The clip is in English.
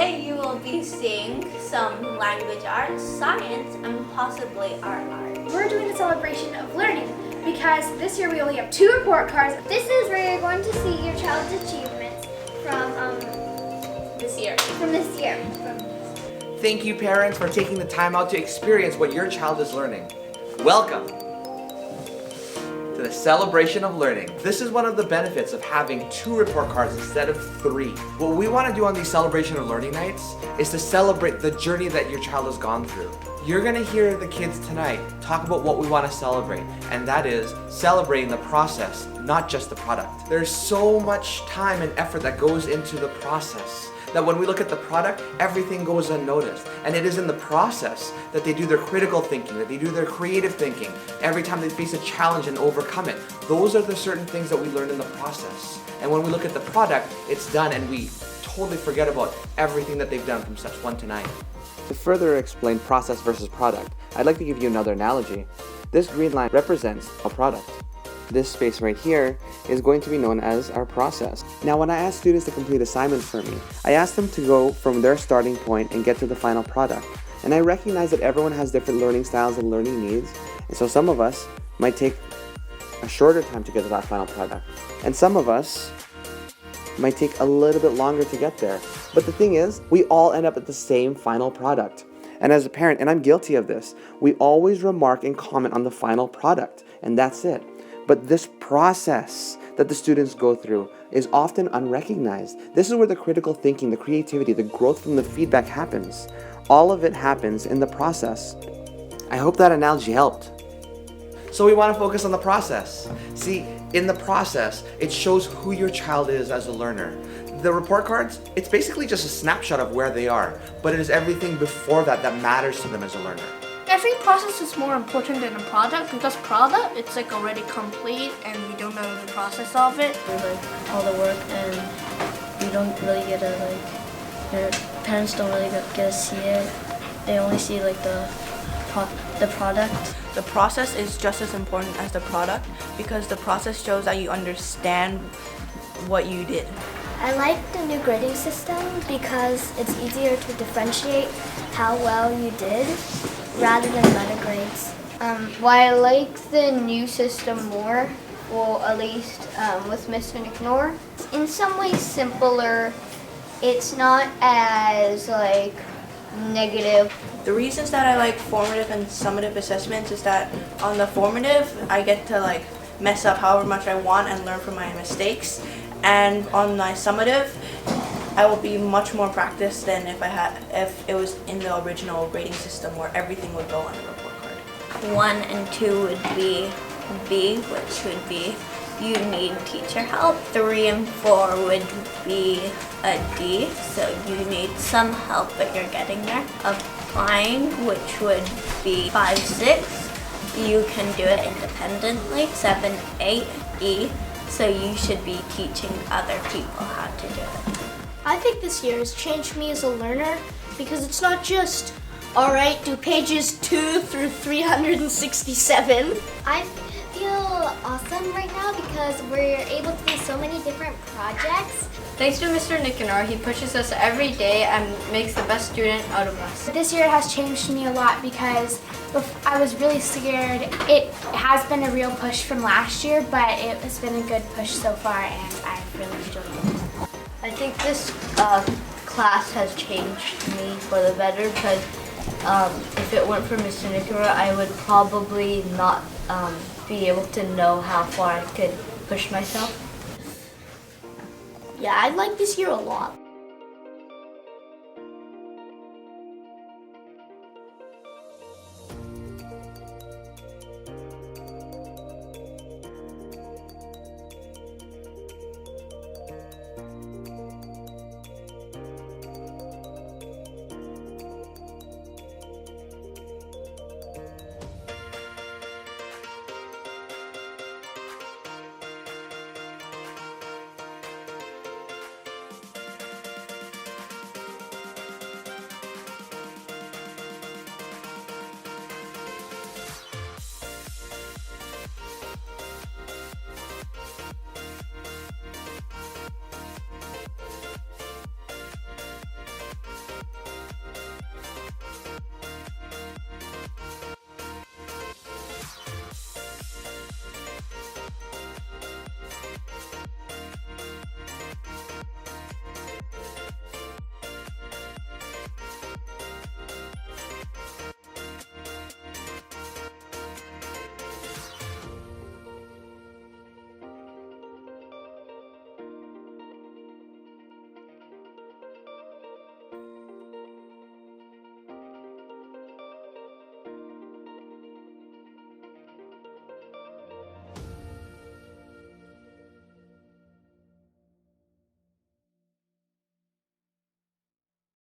Today you will be seeing some language arts, science, and possibly art. We're doing a celebration of learning because this year we only have 2 report cards. This is where you're going to see your child's achievements from This year. Thank you, parents, for taking the time out to experience what your child is learning. Welcome to the celebration of learning. This is one of the benefits of having 2 report cards instead of 3. What we want to do on these celebration of learning nights is to celebrate the journey that your child has gone through. You're going to hear the kids tonight talk about what we want to celebrate, and that is celebrating the process, not just the product. There's so much time and effort that goes into the process that when we look at the product, everything goes unnoticed. And it is in the process that they do their critical thinking, that they do their creative thinking. Every time they face a challenge and overcome it. Those are the certain things that we learn in the process. And when we look at the product, it's done and we totally forget about everything that they've done from steps 1 to 9. To further explain process versus product, I'd like to give you another analogy. This green line represents a product. This space right here is going to be known as our process. Now, when I ask students to complete assignments for me, I ask them to go from their starting point and get to the final product. And I recognize that everyone has different learning styles and learning needs. And so some of us might take a shorter time to get to that final product. And some of us might take a little bit longer to get there. But the thing is, we all end up at the same final product. And as a parent, and I'm guilty of this, we always remark and comment on the final product, and that's it. But this process that the students go through is often unrecognized. This is where the critical thinking, the creativity, the growth from the feedback happens. All of it happens in the process. I hope that analogy helped. So we want to focus on the process. See, in the process, it shows who your child is as a learner. The report cards, it's basically just a snapshot of where they are, but it is everything before that that matters to them as a learner. I think process is more important than a product because product, it's like already complete and we don't know the process of it. Like all the work and you don't really get to your parents don't really get to see it. They only see like the product. The process is just as important as the product because the process shows that you understand what you did. I like the new grading system because it's easier to differentiate how well you did rather than letter grades. Why I like the new system more, well at least with Mr. Nicanor, in some ways simpler. It's not as negative. The reasons that I like formative and summative assessments is that on the formative, I get to mess up however much I want and learn from my mistakes. And on my summative, I will be much more practiced than if it was in the original grading system where everything would go on the report card. 1 and 2 would be B, which would be you need teacher help. 3 and 4 would be a D, so you need some help but you're getting there. Applying, which would be 5, 6, you can do it independently. 7, 8, E, so you should be teaching other people how to do it. I think this year has changed me as a learner because it's not just, alright, do pages 2 through 367. I feel awesome right now because we're able to do so many different projects. Thanks to Mr. Nicanor, he pushes us every day and makes the best student out of us. This year has changed me a lot because I was really scared. It has been a real push from last year, but it has been a good push so far and I've really enjoyed it. I think this class has changed me for the better because if it weren't for Mr. Nicanor, I would probably not be able to know how far I could push myself. Yeah, I like this year a lot.